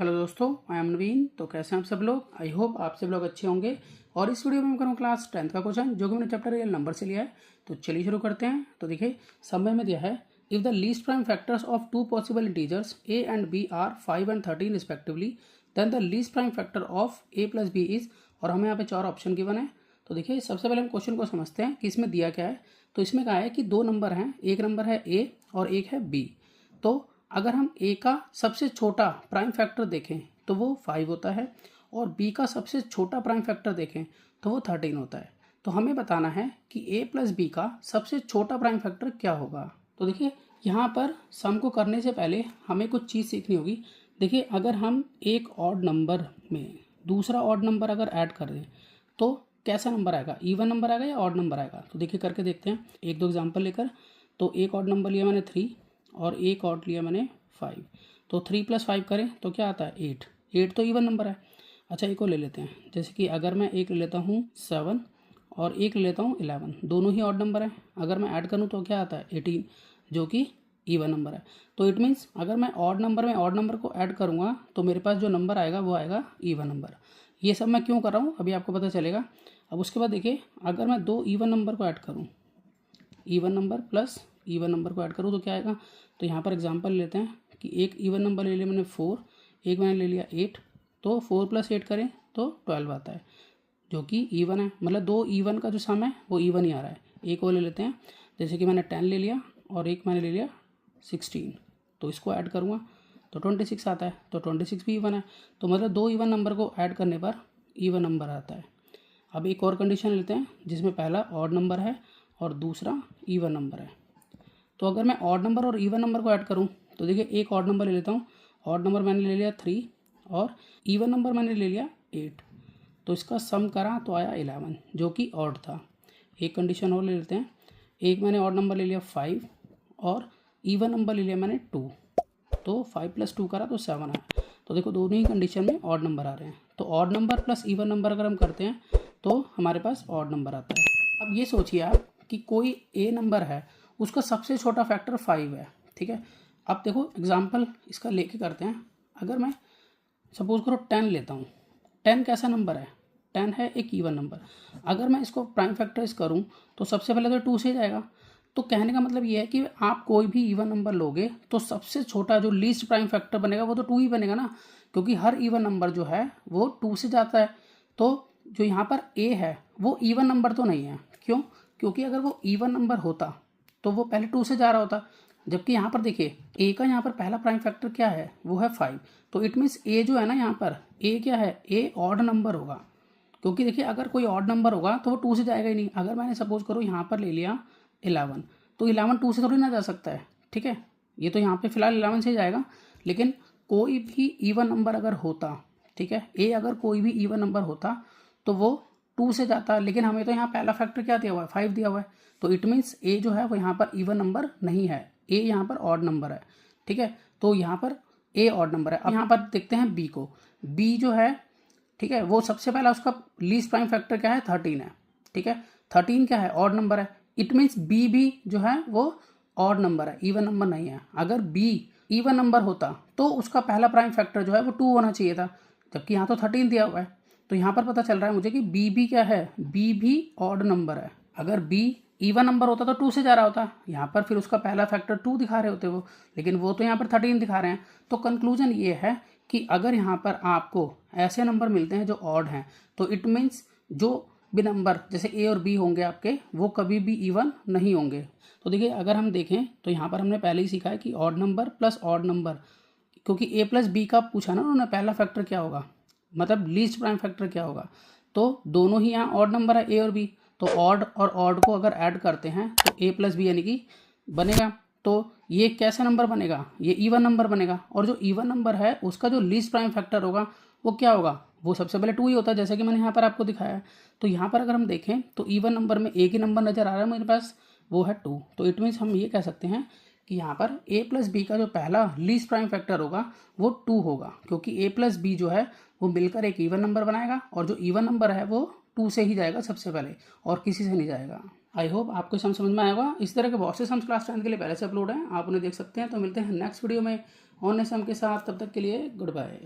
Hello दोस्तों, I am नवीन। तो कैसे हैं आप सब लोग? आई होप आप सब लोग अच्छे होंगे। और इस वीडियो में मैं करूँ क्लास 10th का क्वेश्चन, जो कि मैंने चैप्टर रियल नंबर से लिया है। तो चलिए शुरू करते हैं। तो देखिए, समय में दिया है if the least prime factors of two possible integers a and b are 5 and 13 respectively, then the least prime factor of a plus b is. और हमें यहाँ पे 4 ऑप्शन गिवन है। तो देखिए, सबसे पहले हम क्वेश्चन को समझते हैं कि इसमें दिया क्या है। तो इसमें कहा है कि 2 नंबर हैं, एक नंबर है a और एक है b। तो अगर हम a का सबसे छोटा प्राइम फैक्टर देखें तो वो 5 होता है, और b का सबसे छोटा प्राइम फैक्टर देखें तो वो 13 होता है। तो हमें बताना है कि a प्लस बी का सबसे छोटा प्राइम फैक्टर क्या होगा। तो देखिए, यहाँ पर सम को करने से पहले हमें कुछ चीज़ सीखनी होगी। देखिए, अगर हम एक ऑड नंबर में दूसरा ऑड नंबर अगर ऐड कर दें तो कैसा नंबर आएगा, इवन नंबर आएगा या ऑड नंबर आएगा। तो देखिए, करके देखते हैं एक दो एग्जाम्पल लेकर। तो एक ऑड नंबर लिया मैंने 3 और एक ऑड लिया मैंने 5। तो 3 + 5 करें तो क्या आता है 8। 8 तो इवन नंबर है। अच्छा, एक और ले लेते हैं। जैसे कि अगर मैं एक ले लेता हूँ 7 और एक ले लेता हूँ 11, दोनों ही ऑड नंबर है। अगर मैं ऐड करूँ तो क्या आता है 18, जो कि इवन नंबर है। तो इट मीन्स अगर मैं ऑड नंबर में ऑड नंबर को ऐड करूँगा तो मेरे पास जो नंबर आएगा वो आएगा इवन नंबर। ये सब मैं क्यों कर रहा हूँ अभी आपको पता चलेगा। अब उसके बाद देखिए, अगर मैं 2 इवन नंबर को ऐड करूँ, even number plus even number को ऐड करूँ तो क्या आएगा। तो यहाँ पर एग्जांपल लेते हैं कि एक इवन नंबर ले लिया मैंने 4, एक मैंने ले लिया 8। तो 4 + 8 करें तो 12 आता है, जो कि इवन है। मतलब 2 इवन का जो सम है वो इवन ही आ रहा है। एक और ले लेते हैं, जैसे कि मैंने 10 ले लिया और एक मैंने ले लिया 16। तो इसको ऐड करूँगा तो 26 आता है। तो 26 भी इवन है। तो मतलब 2 इवन नंबर को ऐड करने पर इवन नंबर आता है। अब एक और कंडीशन लेते हैं जिसमें पहला ऑड नंबर है और दूसरा इवन नंबर है। तो अगर मैं ऑड नंबर और इवन नंबर को ऐड करूं तो देखिए, एक ऑड नंबर ले लेता हूं। ऑड नंबर मैंने ले लिया 3 और इवन नंबर मैंने ले लिया 8। तो इसका सम करा तो आया 11, जो कि ऑड था। एक कंडीशन और ले लेते हैं। एक मैंने ऑड नंबर ले लिया 5 और इवन नंबर ले लिया मैंने 2। तो 5 + 2 करा तो 7 आया। तो देखो, दोनों ही कंडीशन में ऑड नंबर आ रहे हैं। तो odd number plus even number अगर हम करते हैं तो हमारे पास ऑड नंबर आता है। अब ये सोचिए आप कि कोई ए नंबर है, उसका सबसे छोटा फैक्टर 5 है। ठीक है, अब देखो एग्जाम्पल इसका लेके करते हैं। अगर मैं सपोज करो 10 लेता हूँ। 10 कैसा नंबर है? 10 है एक इवन नंबर। अगर मैं इसको प्राइम फैक्टराइज करूँ तो सबसे पहले तो 2 से जाएगा। तो कहने का मतलब ये है कि आप कोई भी इवन नंबर लोगे तो सबसे छोटा जो लीस्ट प्राइम फैक्टर बनेगा वो तो 2 ही बनेगा ना, क्योंकि हर इवन नंबर जो है वो 2 से जाता है। तो जो यहाँ पर ए है वो इवन नंबर तो नहीं है। क्यों? क्योंकि अगर वो इवन नंबर होता तो वो पहले 2 से जा रहा होता। जबकि यहाँ पर देखिए, ए का यहाँ पर पहला प्राइम फैक्टर क्या है, वो है 5। तो इट मीन्स ए जो है ना, यहाँ पर ए क्या है, ए ऑड नंबर होगा। क्योंकि देखिए, अगर कोई ऑड नंबर होगा तो वो 2 से जाएगा ही नहीं। अगर मैंने सपोज करो यहाँ पर ले लिया 11, तो 11 2 से थोड़ी ना जा सकता है। ठीक है, ये तो यहाँ पे फिलहाल 11 से जाएगा। लेकिन कोई भी इवन नंबर अगर होता, ठीक है, ए अगर कोई भी इवन नंबर होता तो वो 2 से जाता। लेकिन हमें तो यहाँ पहला फैक्टर क्या दिया हुआ है, 5 दिया हुआ है। तो इट मीन्स ए जो है वो यहाँ पर इवन नंबर नहीं है, ए यहाँ पर ऑड नंबर है। ठीक है, तो यहाँ पर ए ऑड नंबर है। अब यहाँ पर देखते हैं बी को। बी जो है, ठीक है, वो सबसे पहला उसका लीस्ट प्राइम फैक्टर क्या है, 13 है। ठीक है, 13 क्या है, ऑड नंबर है। इट मीन्स बी भी जो है वो ऑड नंबर है, इवन नंबर नहीं है। अगर बी इवन नंबर होता तो उसका पहला प्राइम फैक्टर जो है वो 2 होना चाहिए था, जबकि यहाँ तो 13 दिया हुआ है। तो यहाँ पर पता चल रहा है मुझे कि बी भी क्या है, बी भी ऑड नंबर है। अगर बी इवन नंबर होता तो 2 से जा रहा होता। यहाँ पर फिर उसका पहला फैक्टर 2 दिखा रहे होते वो, लेकिन वो तो यहाँ पर 13 दिखा रहे हैं। तो कंक्लूजन ये है कि अगर यहाँ पर आपको ऐसे नंबर मिलते हैं जो ऑड हैं, तो इट मीन्स जो भी नंबर जैसे ए और बी होंगे आपके, वो कभी भी इवन नहीं होंगे। तो देखिए, अगर हम देखें तो यहाँ पर हमने पहले ही सीखा है कि odd number plus odd number, क्योंकि ए प्लस बी का पूछा ना उन्होंने, पहला फैक्टर क्या होगा, मतलब लीस्ट प्राइम फैक्टर क्या होगा। तो दोनों ही यहाँ ऑड नंबर है, ए और बी। तो ऑड और ऑड को अगर ऐड करते हैं तो ए प्लस बी यानी कि बनेगा। तो ये कैसा नंबर बनेगा, ये इवन नंबर बनेगा। और जो इवन नंबर है उसका जो लीस्ट प्राइम फैक्टर होगा वो क्या होगा, वो सबसे पहले 2 ही होता है, जैसे कि मैंने यहाँ पर आपको दिखाया है। तो यहाँ पर अगर हम देखें तो इवन नंबर में एक ही नंबर नज़र आ रहा है मेरे पास, वो है 2। तो इट मीन्स हम ये कह सकते हैं कि यहाँ पर a प्लस बी का जो पहला लीस्ट प्राइम फैक्टर होगा वो 2 होगा, क्योंकि a प्लस बी जो है वो मिलकर एक इवन नंबर बनाएगा, और जो इवन नंबर है वो 2 से ही जाएगा सबसे पहले, और किसी से नहीं जाएगा। आई होप आपको सम समझ में आएगा। इस तरह के बहुत से सम्स क्लास 10 के लिए पहले से अपलोड हैं, आप उन्हें देख सकते हैं। तो मिलते हैं नेक्स्ट वीडियो में और नए सम के साथ। तब तक के लिए गुड बाय।